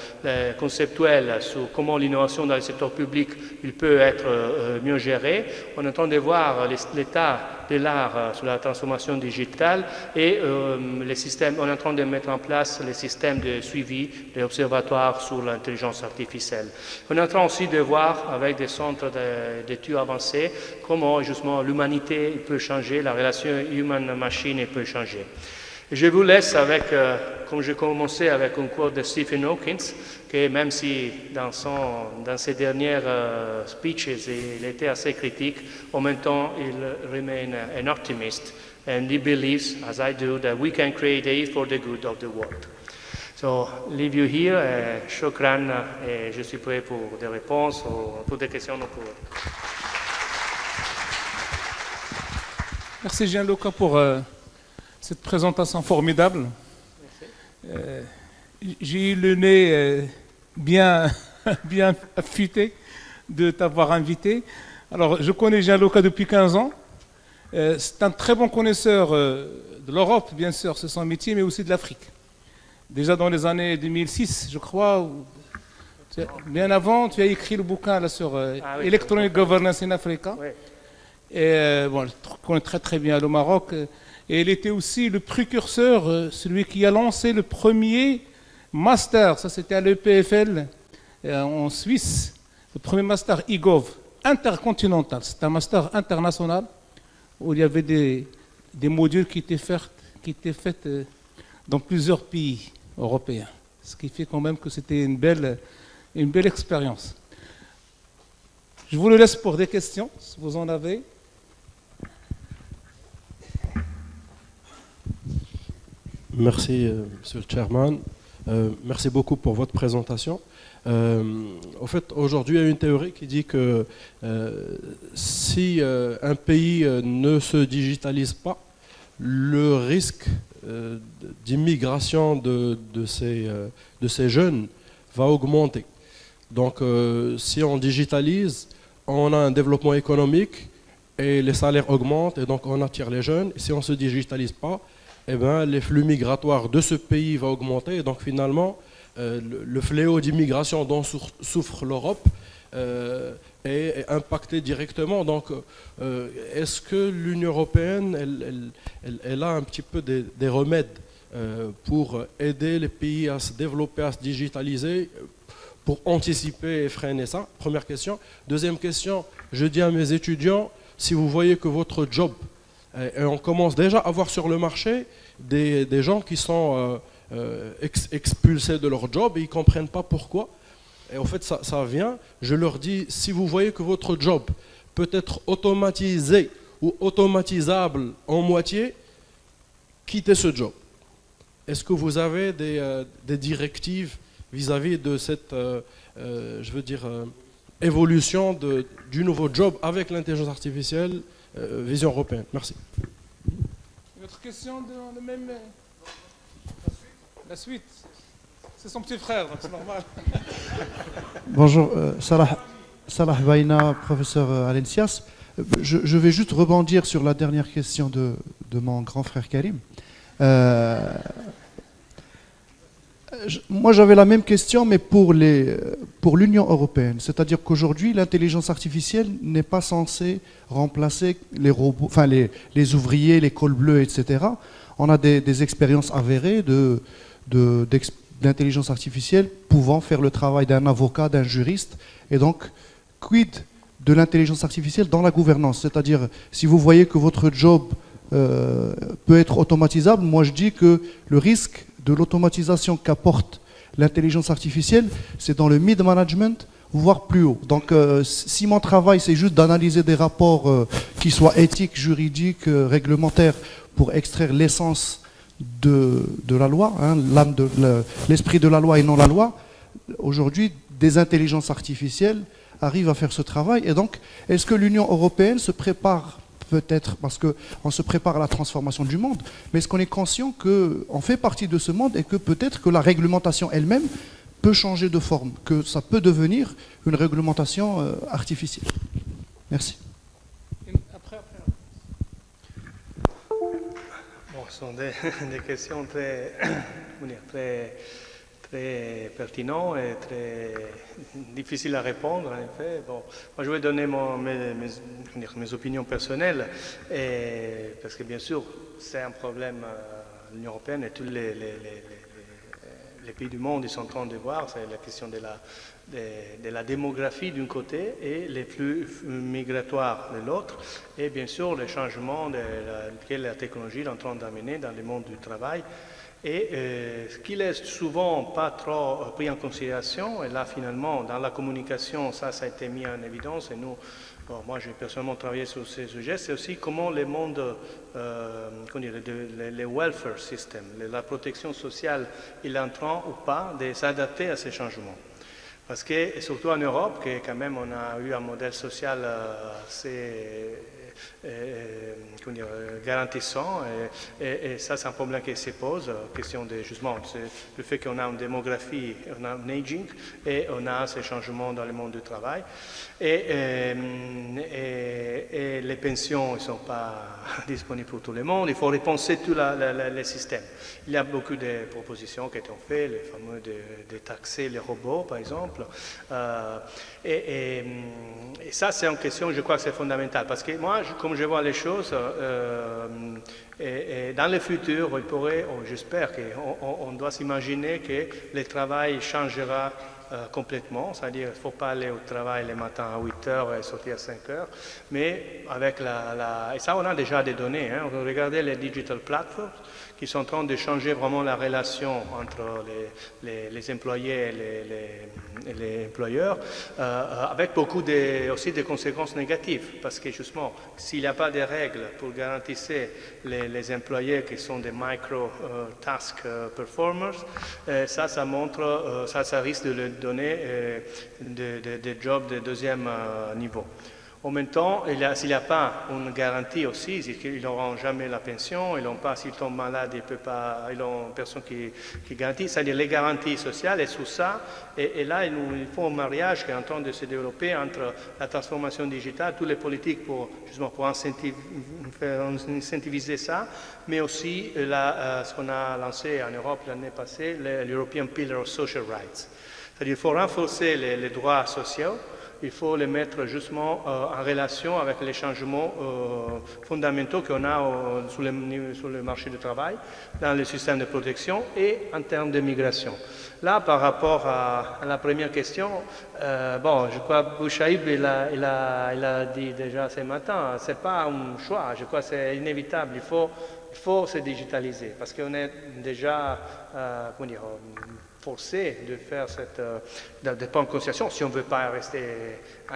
conceptuel, sur comment l'innovation dans le secteur public il peut être mieux gérée. On est en train de voir l'état de l'art sur la transformation digitale et les systèmes. On est en train de mettre en place les systèmes de suivi des observatoires sur l'intelligence artificielle. On est en train aussi de voir avec des centres d'études avancées comment justement l'humanité peut changer, la relation humaine-machine peut changer. Je vous laisse avec, comme j'ai commencé avec un quote de Stephen Hawking, que même si dans ses dernières speeches il était assez critique, en même temps il remain an optimist and he believes, as I do, that we can create aid for the good of the world. So, leave you here, shukran, et je suis prêt pour des réponses ou pour des questions. Merci Gianluca pour cette présentation formidable. J'ai eu le nez bien affûté de t'avoir invité. Alors, je connais Gianluca depuis 15 ans. C'est un très bon connaisseur de l'Europe, bien sûr, c'est son métier, mais aussi de l'Afrique. Déjà dans les années 2006, je crois, bien avant, tu as écrit le bouquin là, sur Electronic Governance in Africa. Oui. Et bon, je connais très très bien le Maroc. Et il était aussi le précurseur, celui qui a lancé le premier master, ça c'était à l'EPFL en Suisse, le premier master IGOV, intercontinental. C'est un master international où il y avait des modules qui étaient faits dans plusieurs pays européens. Ce qui fait quand même que c'était une belle expérience. Je vous le laisse pour des questions, si vous en avez. Merci, Monsieur le Chairman. Merci beaucoup pour votre présentation. En fait, aujourd'hui, il y a une théorie qui dit que si un pays ne se digitalise pas, le risque d'immigration de ces jeunes va augmenter. Donc, si on digitalise, on a un développement économique et les salaires augmentent et donc on attire les jeunes. Et si on ne se digitalise pas, eh bien, les flux migratoires de ce pays vont augmenter et donc finalement, le fléau d'immigration dont souffre l'Europe est impacté directement. Donc, est-ce que l'Union européenne, elle a un petit peu des remèdes pour aider les pays à se développer, à se digitaliser, pour anticiper et freiner ça? Première question. Deuxième question, je dis à mes étudiants, si vous voyez que votre job, et on commence déjà à voir sur le marché des gens qui sont expulsés de leur job et ils ne comprennent pas pourquoi. Et en fait, ça vient, je leur dis, si vous voyez que votre job peut être automatisé ou automatisable en moitié, quittez ce job. Est-ce que vous avez des directives vis-à-vis de cette, je veux dire, évolution du nouveau job avec l'intelligence artificielle, vision européenne? Merci. Une autre question dans le même... La suite. C'est son petit frère, donc c'est normal. Bonjour, Salah Baina, professeur à l'ENSIAS. Je vais juste rebondir sur la dernière question de mon grand frère Karim. Moi, j'avais la même question, mais pour l'Union européenne. C'est-à-dire qu'aujourd'hui, l'intelligence artificielle n'est pas censée remplacer les robots, enfin les ouvriers, les cols bleus, etc. On a des expériences avérées d'intelligence artificielle pouvant faire le travail d'un avocat, d'un juriste. Et donc, quid de l'intelligence artificielle dans la gouvernance? C'est-à-dire, si vous voyez que votre job peut être automatisable, moi je dis que le risque de l'automatisation qu'apporte l'intelligence artificielle, c'est dans le mid-management, voire plus haut. Donc, si mon travail, c'est juste d'analyser des rapports qui soient éthiques, juridiques, réglementaires, pour extraire l'essence de la loi, hein, l'esprit de la loi et non la loi, aujourd'hui, des intelligences artificielles arrivent à faire ce travail. Et donc, est-ce que l'Union européenne se prépare, peut-être, parce qu'on se prépare à la transformation du monde, mais est-ce qu'on est conscient qu'on fait partie de ce monde et que peut-être que la réglementation elle-même peut changer de forme, que ça peut devenir une réglementation artificielle? Merci. Bon, ce sont des questions très pertinentes et très difficiles à répondre, en effet. Bon, moi, je vais donner mes opinions personnelles, parce que bien sûr, c'est un problème, l'Union européenne et tous les pays du monde, ils sont en train de voir, c'est la question de la démographie d'un côté et les flux migratoires de l'autre, et bien sûr les changements que la technologie est en train d'amener dans le monde du travail. Et ce qui n'est souvent pas trop pris en considération, et là finalement dans la communication ça a été mis en évidence, et nous, bon, moi j'ai personnellement travaillé sur ces sujets, c'est aussi comment le monde, les welfare systems, la protection sociale, il est en train ou pas de s'adapter à ces changements. Parce que, et surtout en Europe, que quand même on a eu un modèle social assez garantissant, et ça c'est un problème qui se pose, question de justement, c'est le fait qu'on a une démographie, on a un aging, et on a ces changements dans le monde du travail, et les pensions ne sont pas disponibles pour tout le monde, il faut repenser tout les systèmes. Il y a beaucoup de propositions qui ont été faites, les fameux de taxer les robots par exemple, et ça c'est une question, je crois que c'est fondamental, parce que moi, comme je vois les choses, et dans le futur, il pourrait, j'espère qu'on doit s'imaginer que le travail changera complètement, c'est-à-dire qu'il ne faut pas aller au travail le matin à 8 heures et sortir à 5 heures, mais avec et ça on a déjà des données, hein, on peut regarder les digital platforms qui sont en train de changer vraiment la relation entre les employés et les employeurs, avec beaucoup aussi de conséquences négatives, parce que justement, s'il n'y a pas de règles pour garantir les employés qui sont des micro-task performers, ça montre, ça risque de leur donner des jobs de deuxième niveau. En même temps, s'il n'y a pas une garantie aussi, c'est qu'ils n'auront jamais la pension, ils n'ont pas, s'ils tombent malades, ils n'ont personne qui garantit, c'est-à-dire les garanties sociales, et sous ça, et là, il faut un mariage qui est en train de se développer entre la transformation digitale, toutes les politiques pour incentiviser ça, mais aussi ce qu'on a lancé en Europe l'année passée, l'European Pillar of Social Rights. C'est-à-dire qu'il faut renforcer les droits sociaux, il faut les mettre justement en relation avec les changements fondamentaux qu'on a sur le marché du travail, dans le système de protection et en termes de migration. Là, par rapport à la première question, je crois que Bouchaïb, il a dit déjà ce matin, ce n'est pas un choix, je crois que c'est inévitable, il faut se digitaliser, parce qu'on est déjà, forcé de faire de prendre conscience si on ne veut pas rester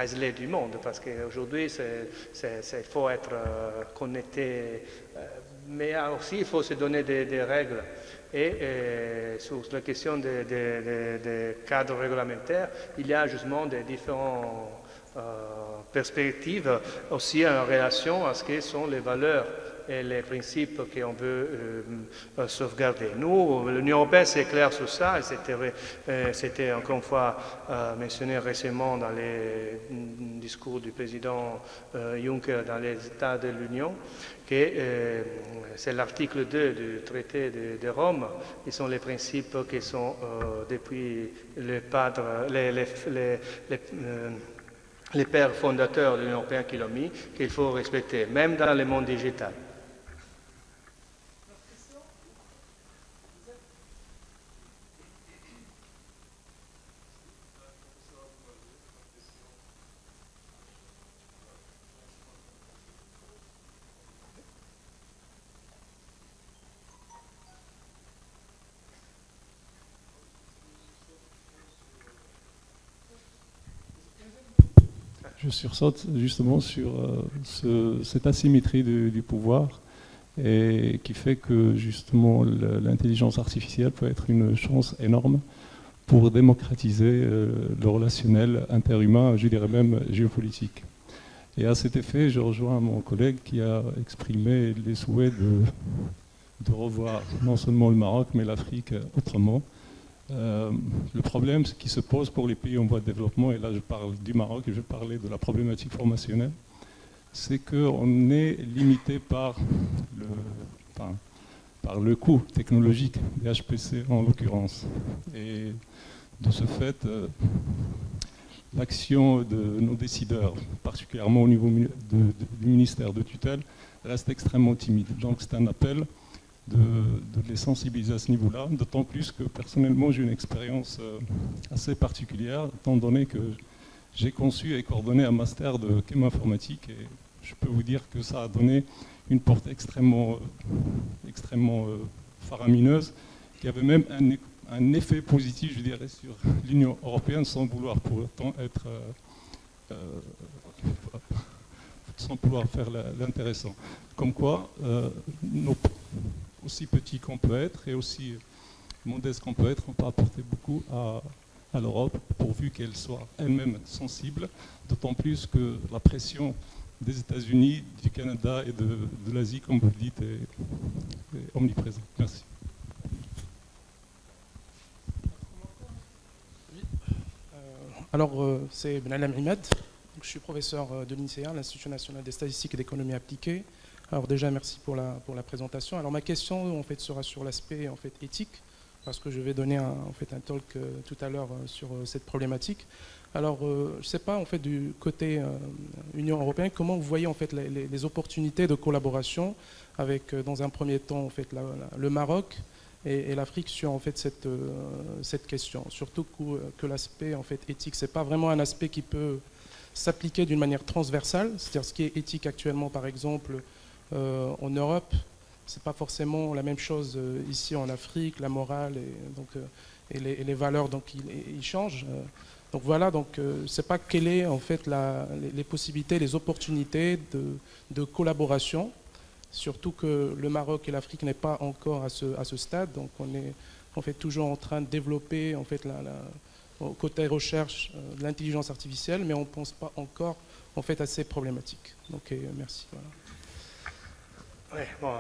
isolé du monde, parce qu'aujourd'hui il faut être connecté, mais aussi il faut se donner des règles. Et sur la question des cadres réglementaires, il y a justement des différentes perspectives aussi en relation à ce que sont les valeurs et les principes qu'on veut sauvegarder. Nous, l'Union européenne, c'est clair sur ça, et c'était encore une fois mentionné récemment dans les discours du président Juncker dans les États de l'Union, que c'est l'article 2 du traité de Rome, qui sont les principes qui sont depuis les pères fondateurs de l'Union européenne qui l'ont mis, qu'il faut respecter, même dans le monde digital. Je sursaute justement sur cette asymétrie du pouvoir, et qui fait que justement l'intelligence artificielle peut être une chance énorme pour démocratiser le relationnel interhumain, je dirais même géopolitique. Et à cet effet, je rejoins mon collègue qui a exprimé les souhaits de revoir non seulement le Maroc, mais l'Afrique autrement. Le problème qui se pose pour les pays en voie de développement, et là je parle du Maroc et je vais parler de la problématique formationnelle, c'est qu'on est limité par le coût technologique des HPC en l'occurrence. Et de ce fait, l'action de nos décideurs, particulièrement au niveau du ministère de tutelle, reste extrêmement timide. Donc c'est un appel de les sensibiliser à ce niveau-là, d'autant plus que personnellement j'ai une expérience assez particulière, étant donné que j'ai conçu et coordonné un master de chem informatique, et je peux vous dire que ça a donné une portée extrêmement faramineuse qui avait même un effet positif, je dirais, sur l'Union européenne, sans vouloir pour autant être, sans pouvoir faire l'intéressant. Comme quoi, aussi petit qu'on peut être et aussi modeste qu'on peut être, on peut apporter beaucoup à l'Europe, pourvu qu'elle soit elle-même sensible, d'autant plus que la pression des États-Unis, du Canada et de l'Asie, comme vous le dites, est omniprésente. Merci. Alors, c'est Benalam Imad. Je suis professeur de l'INSEA, l'Institut national des statistiques et d'économie appliquée. Alors déjà, merci pour la présentation. Alors ma question, en fait, sera sur l'aspect en fait éthique, parce que je vais donner un talk tout à l'heure sur cette problématique. Alors, je ne sais pas, en fait, du côté Union européenne, comment vous voyez en fait les opportunités de collaboration avec, dans un premier temps, en fait, le Maroc et l'Afrique sur en fait cette question. Surtout que l'aspect en fait éthique, c'est pas vraiment un aspect qui peut s'appliquer d'une manière transversale. C'est-à-dire ce qui est éthique actuellement, par exemple, en Europe, c'est pas forcément la même chose ici en Afrique. La morale et les valeurs, donc ils changent. Donc voilà, donc c'est pas quelles est en fait les possibilités, les opportunités de collaboration. Surtout que le Maroc et l'Afrique n'est pas encore à ce stade, donc on est en fait toujours en train de développer en fait côté recherche de l'intelligence artificielle, mais on ne pense pas encore en fait à ces problématiques. Donc merci. Voilà. Oui, bon,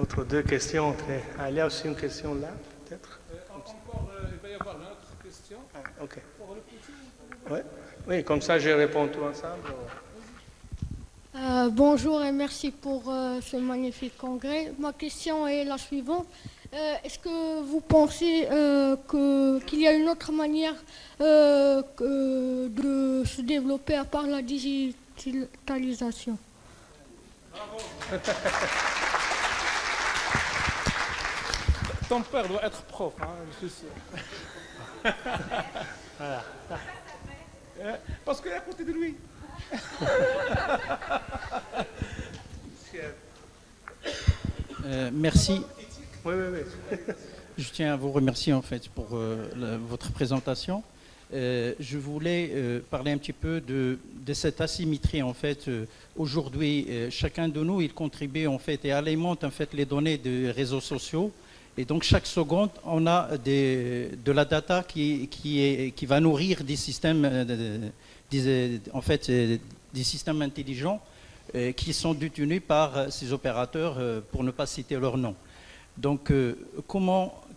autre deux questions. Il y a aussi une question là, peut-être. Encore, il va y avoir une autre question. Ah, ok. Ouais. Oui, comme ça, je réponds tout ensemble. Bonjour et merci pour ce magnifique congrès. Ma question est la suivante. Est-ce que vous pensez qu'il y a une autre manière de se développer à part la digitalisation? Bravo. Ton père doit être prof, hein, je suis sûr. Voilà. Parce qu'il est à côté de lui. Merci. Oui, oui, oui. Je tiens à vous remercier en fait pour votre présentation. Je voulais parler un petit peu de cette asymétrie en fait. Aujourd'hui, chacun de nous, il contribue en fait et alimente en fait les données des réseaux sociaux. Et donc chaque seconde, on a de la data qui va nourrir des systèmes, des systèmes intelligents qui sont détenus par ces opérateurs, pour ne pas citer leur nom. Donc,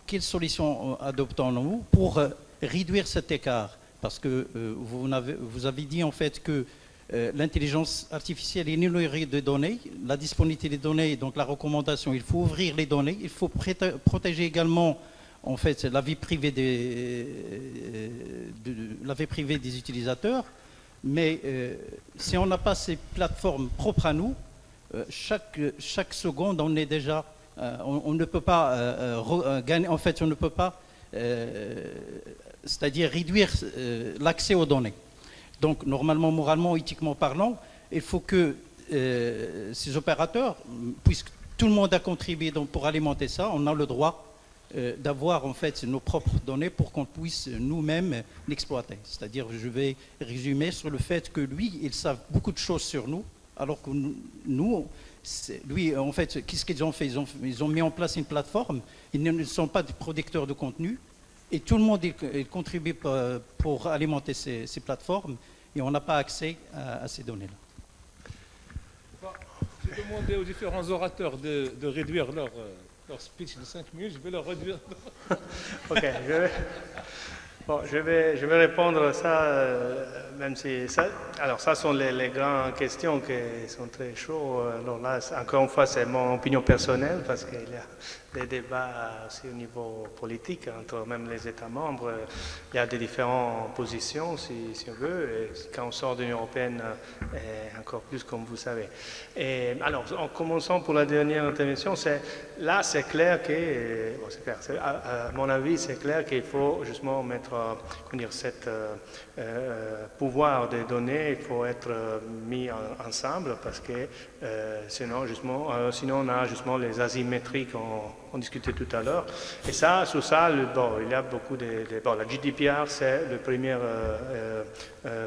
quelles solutions adoptons-nous pour réduire cet écart? Parce que vous avez dit en fait que l'intelligence artificielle est nourrie de données, la disponibilité des données, donc la recommandation, il faut ouvrir les données, il faut protéger également en fait la vie privée des utilisateurs. Mais si on n'a pas ces plateformes propres à nous, chaque seconde, on est déjà, on ne peut pas gagner. En fait, on ne peut pas, c'est-à-dire réduire l'accès aux données. Donc, normalement, moralement, éthiquement parlant, il faut que ces opérateurs, puisque tout le monde a contribué donc, pour alimenter ça, on a le droit d'avoir en fait nos propres données pour qu'on puisse nous-mêmes l'exploiter. C'est-à-dire, je vais résumer sur le fait que lui, il savent beaucoup de choses sur nous, alors que nous, lui, en fait, qu'est-ce qu'ils ont fait? Ils ont mis en place une plateforme. Ils ne sont pas des producteurs de contenu. Et tout le monde il contribue pour alimenter ces plateformes et on n'a pas accès à ces données-là. Bon, j'ai demandé aux différents orateurs de réduire leur speech de 5 minutes, je vais leur réduire. Ok, je vais répondre à ça, même si ça... Alors, ça sont les grandes questions qui sont très chaudes. Alors là, encore une fois, c'est mon opinion personnelle, parce qu'il y a des débats aussi au niveau politique, entre même les États membres. Il y a des différentes positions, si on veut, et quand on sort de l'Union européenne, encore plus, comme vous savez. Et, alors, en commençant pour la dernière intervention, là, c'est clair que, bon, c'est clair, à mon avis, c'est clair qu'il faut justement mettre, cet pouvoir des données, il faut être mis ensemble, parce que sinon on a justement les asymétries on discutait tout à l'heure. Et ça, sur ça, il y a beaucoup la GDPR, c'est le premier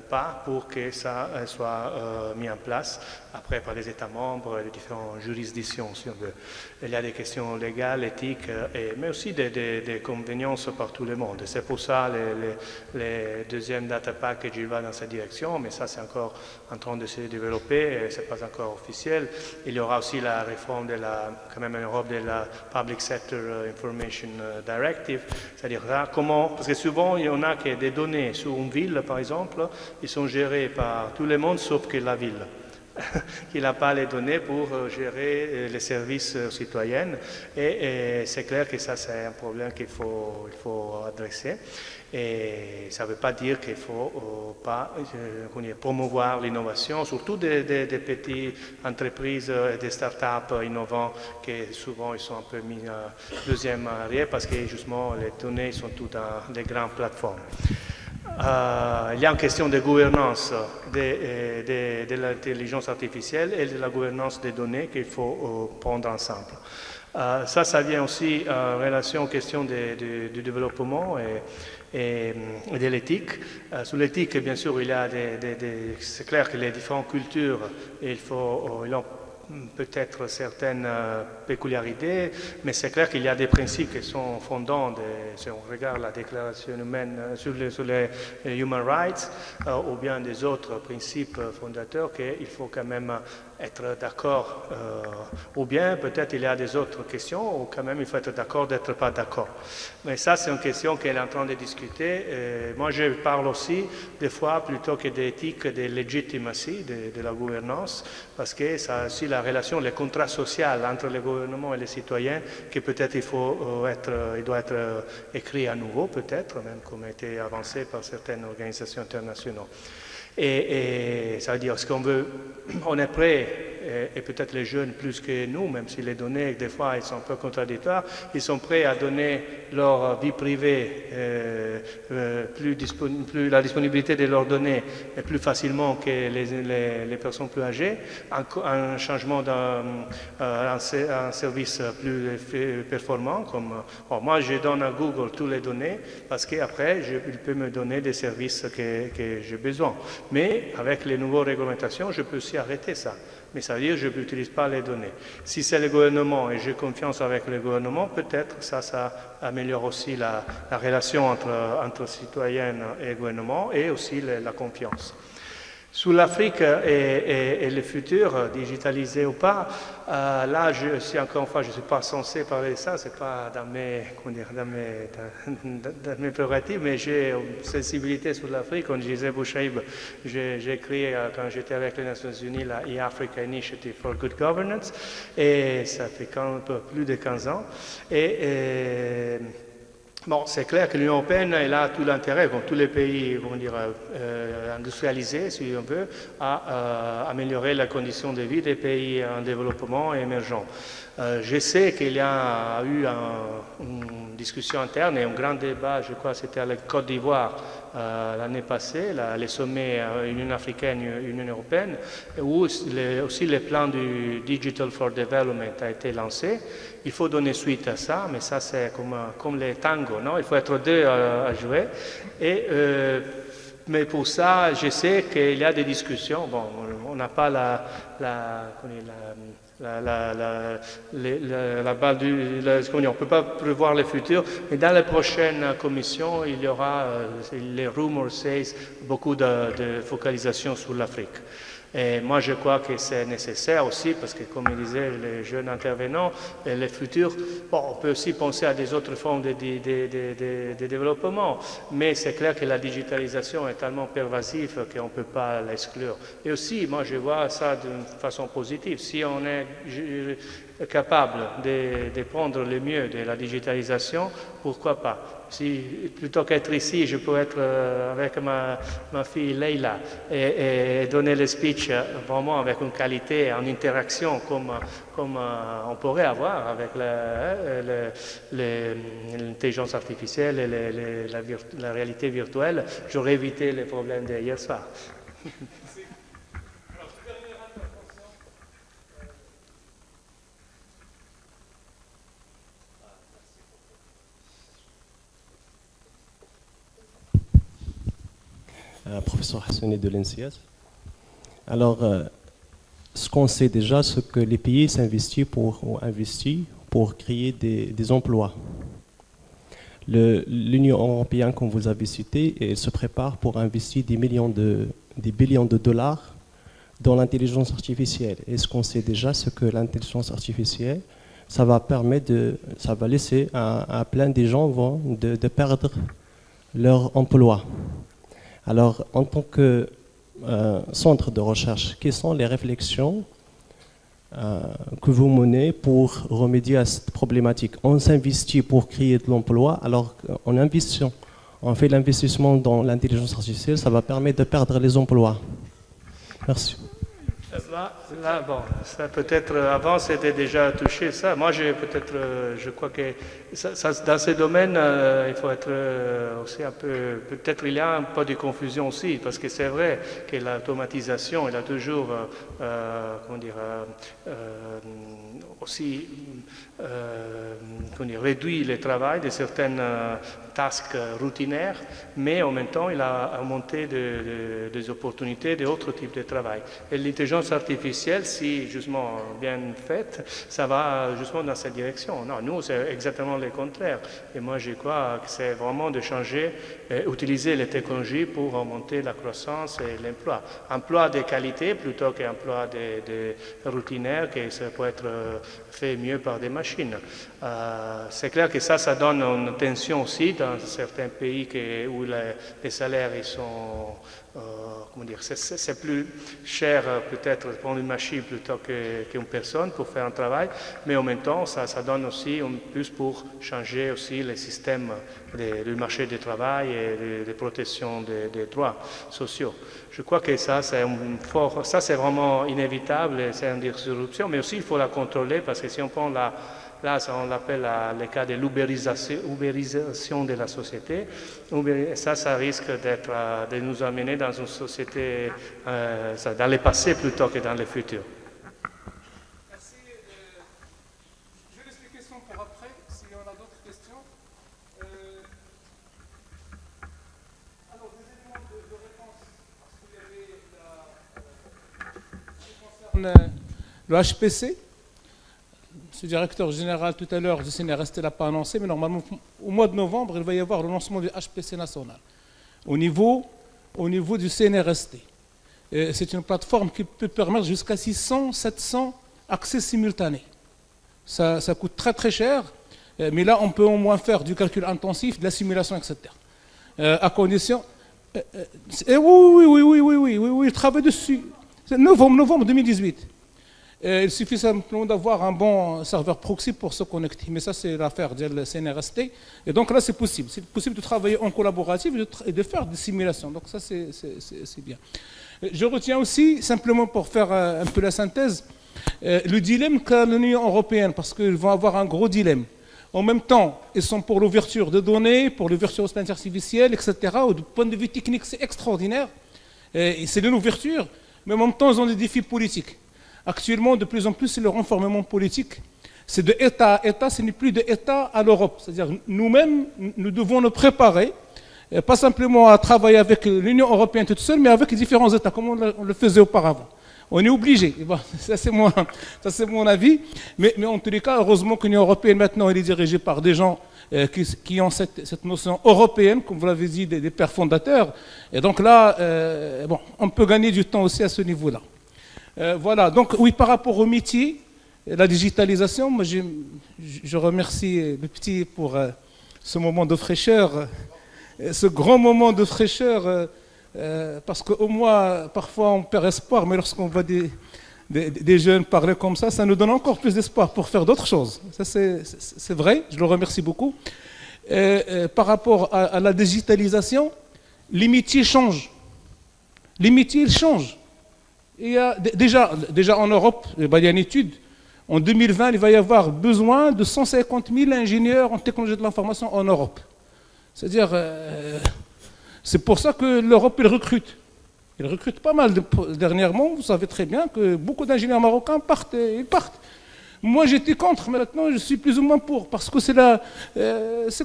pas pour que ça soit mis en place, après par les États membres et les différentes juridictions, si on veut. Il y a des questions légales, éthiques, mais aussi des conveniences par tout le monde. C'est pour ça les deuxième data package, il va dans cette direction, mais ça c'est encore en train de se développer, ce n'est pas encore officiel. Il y aura aussi la réforme quand même en Europe de la Public Sector Information Directive, c'est-à-dire comment, parce que souvent il y en a que des données sur une ville par exemple, ils sont gérés par tout le monde sauf que la ville. Qui n'a pas les données pour gérer les services citoyens. Et c'est clair que ça, c'est un problème qu'il faut adresser. Et ça ne veut pas dire qu'il ne faut pas promouvoir l'innovation, surtout des petites entreprises et des startups innovants qui souvent ils sont un peu mis en deuxième arrière parce que justement les données sont toutes dans les grandes plateformes. Il y a une question de gouvernance de l'intelligence artificielle et de la gouvernance des données qu'il faut prendre ensemble. Ça vient aussi en relation aux questions du développement et de l'éthique. Sur l'éthique, bien sûr, il y a c'est clair que les différentes cultures, ils ont peut-être certaines peculiarités, mais c'est clair qu'il y a des principes qui sont fondants. Si on regarde la déclaration humaine sur les human rights ou bien des autres principes fondateurs qu'il faut quand même être d'accord, ou bien peut-être il y a des autres questions où quand même il faut être d'accord d'être pas d'accord. Mais ça c'est une question qu'elle est en train de discuter. Moi je parle aussi des fois plutôt que d'éthique, de legitimacy de la gouvernance, parce que ça aussi la relation, le contrat social entre le gouvernement et les citoyens, que peut-être il doit être écrit à nouveau, peut-être, même comme a été avancé par certaines organisations internationales. Et ça veut dire, ce qu'on veut, on est prêt, et peut-être les jeunes plus que nous, même si les données, des fois, elles sont un peu contradictoires, ils sont prêts à donner leur vie privée, la disponibilité de leurs données plus facilement que les personnes plus âgées, un changement un service plus performant. Moi, je donne à Google toutes les données parce qu'après, il peut me donner des services que j'ai besoin. Mais avec les nouvelles réglementations, je peux aussi arrêter ça. Mais ça veut dire que je n'utilise pas les données. Si c'est le gouvernement et j'ai confiance avec le gouvernement, peut-être ça améliore aussi la relation entre citoyens et gouvernement et aussi la confiance. Sur l'Afrique et le futur, digitalisé ou pas, là, encore une fois, je ne suis pas censé parler de ça, ce n'est pas dans mes prérogatives, mais j'ai une sensibilité sur l'Afrique. Comme disait Bouchaïb, j'ai créé, quand j'étais avec les Nations Unies, la e-Africa Initiative for Good Governance, et ça fait un peu plus de 15 ans. Bon, c'est clair que l'Union européenne elle a tout l'intérêt, comme tous les pays industrialisés, si on veut, à améliorer la condition de vie des pays en développement et émergents. Je sais qu'il y a eu une discussion interne et un grand débat, je crois que c'était à la Côte d'Ivoire l'année passée, les sommets Union africaine et Union européenne, où aussi le plan du Digital for Development a été lancé. Il faut donner suite à ça, mais ça c'est comme les tangos, non? Il faut être deux à jouer. Mais pour ça, je sais qu'il y a des discussions. Bon, on n'a pas la balle on ne peut pas prévoir le futur, mais dans la prochaine commission, il y aura, les rumors disent, beaucoup de focalisation sur l'Afrique. Et moi, je crois que c'est nécessaire aussi, parce que, comme disaient les jeunes intervenants, le futur, bon, on peut aussi penser à des autres formes de développement, mais c'est clair que la digitalisation est tellement pervasive qu'on ne peut pas l'exclure. Et aussi, moi, je vois ça d'une façon positive. Si on est capable de prendre le mieux de la digitalisation, pourquoi pas? Si, plutôt qu'être ici, je peux être avec ma fille Leila et donner le speech vraiment avec une qualité, en interaction comme on pourrait avoir avec l'intelligence artificielle et la réalité virtuelle, j'aurais évité les problèmes d'hier soir. professeur Hassani de l'NCS. Alors, ce qu'on sait déjà, c'est que les pays s'investissent pour créer des emplois. L'Union européenne, comme vous avez cité, elle se prépare pour investir des billions de dollars dans l'intelligence artificielle. Et ce qu'on sait déjà, c'est que l'intelligence artificielle, ça va laisser à plein de gens de perdre leur emploi. Alors, en tant que centre de recherche, quelles sont les réflexions que vous menez pour remédier à cette problématique? On s'investit pour créer de l'emploi, alors on fait l'investissement dans l'intelligence artificielle, ça va permettre de perdre les emplois. Merci. Là, bon, ça peut-être avant c'était déjà touché ça. Moi, je crois que dans ce domaine, il faut être aussi un peu, peut-être il y a un peu de confusion aussi, parce que c'est vrai que l'automatisation, elle a toujours, aussi réduit le travail de certaines tasks routinaires, mais en même temps, il a augmenté des opportunités d'autres types de travail. Et l'intelligence artificielle, si justement bien faite, ça va justement dans cette direction. Non, nous, c'est exactement le contraire. Et moi, je crois que c'est vraiment de changer, utiliser les technologies pour augmenter la croissance et l'emploi. Emploi de qualité plutôt qu'emploi de routinaire, que ça peut être fait mieux par des machines. C'est clair que ça donne une tension aussi dans certains pays où les salaires ils sont, c'est plus cher peut-être prendre une machine plutôt qu'une personne pour faire un travail, mais en même temps ça donne aussi un plus pour changer aussi les systèmes du marché du travail et de protection des droits sociaux. Je crois que ça c'est vraiment inévitable, c'est une disruption, mais aussi il faut la contrôler parce que si on prend là on l'appelle le cas de l'ubérisation de la société. Ça risque de nous amener dans une société dans le passé plutôt que dans le futur. Merci. Je laisse les questions pour après, s'il y en a d'autres questions. Alors, des éléments de réponse, parce qu'il y avait concerne le HPC. Le directeur général tout à l'heure du CNRST ne l'a pas annoncé, mais normalement au mois de novembre, il va y avoir le lancement du HPC national au niveau du CNRST. C'est une plateforme qui peut permettre jusqu'à 600-700 accès simultanés. Ça coûte très très cher, mais là on peut au moins faire du calcul intensif, de la simulation, etc. À condition... oui, il travaille dessus. C'est novembre 2018. Il suffit simplement d'avoir un bon serveur proxy pour se connecter. Mais ça, c'est l'affaire du CNRST. Et donc là, c'est possible. C'est possible de travailler en collaboratif et de faire des simulations. Donc ça, c'est bien. Je retiens aussi, simplement pour faire un peu la synthèse, le dilemme qu'a l'Union européenne, parce qu'ils vont avoir un gros dilemme. En même temps, ils sont pour l'ouverture de données, pour l'ouverture aux intelligence artificielle, etc. Du point de vue technique, c'est extraordinaire. C'est une ouverture, mais en même temps, ils ont des défis politiques. Actuellement, de plus en plus, c'est le renforcement politique. C'est de État à État, ce n'est plus de État à l'Europe. C'est-à-dire, nous-mêmes, nous devons nous préparer, pas simplement à travailler avec l'Union européenne toute seule, mais avec différents États, comme on le faisait auparavant. On est obligé. Bon, ça, c'est mon avis. Mais en tous les cas, heureusement que l'Union européenne, maintenant, elle est dirigée par des gens qui ont cette notion européenne, comme vous l'avez dit, des pères fondateurs. Et donc là, on peut gagner du temps aussi à ce niveau-là. Voilà, donc oui, par rapport au métier, la digitalisation, moi je remercie le petit pour ce moment de fraîcheur, ce grand moment de fraîcheur, parce qu'au moins, parfois on perd espoir, mais lorsqu'on voit des jeunes parler comme ça nous donne encore plus d'espoir pour faire d'autres choses. Ça c'est vrai, je le remercie beaucoup. Par rapport à la digitalisation, les métiers changent. Les métiers changent. Il y a déjà en Europe, il y a une étude, en 2020, il va y avoir besoin de 150 000 ingénieurs en technologie de l'information en Europe. C'est-à-dire, c'est pour ça que l'Europe, elle recrute. Elle recrute pas mal dernièrement. Vous savez très bien que beaucoup d'ingénieurs marocains partent. Moi, j'étais contre, mais maintenant, je suis plus ou moins pour, parce que c'est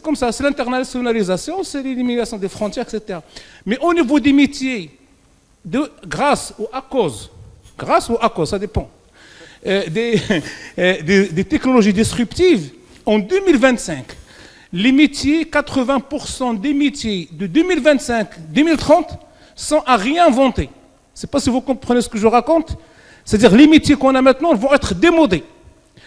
comme ça, c'est l'internationalisation, c'est l'élimination des frontières, etc. Mais au niveau des métiers, grâce ou à cause, ça dépend, des technologies disruptives, en 2025, les métiers, 80% des métiers de 2025-2030 sont à réinventer. Je ne sais pas si vous comprenez ce que je raconte. C'est-à-dire les métiers qu'on a maintenant vont être démodés.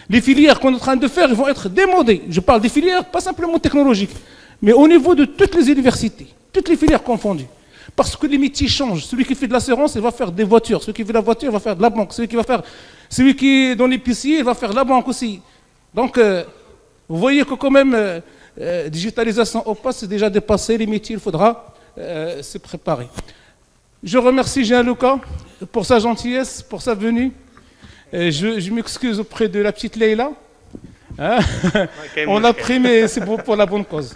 Les filières qu'on est en train de faire vont être démodées. Je parle des filières pas simplement technologiques, mais au niveau de toutes les universités, toutes les filières confondues. Parce que les métiers changent. Celui qui fait de l'assurance, il va faire des voitures. Celui qui fait de la voiture, il va faire de la banque. Celui qui est dans l'épicier, il va faire de la banque aussi. Donc, vous voyez que quand même, digitalisation au pas, c'est déjà dépassé. Les métiers, il faudra se préparer. Je remercie Gianluca pour sa gentillesse, pour sa venue. Je m'excuse auprès de la petite Leïla. Hein? On l'a pris, mais c'est pour la bonne cause.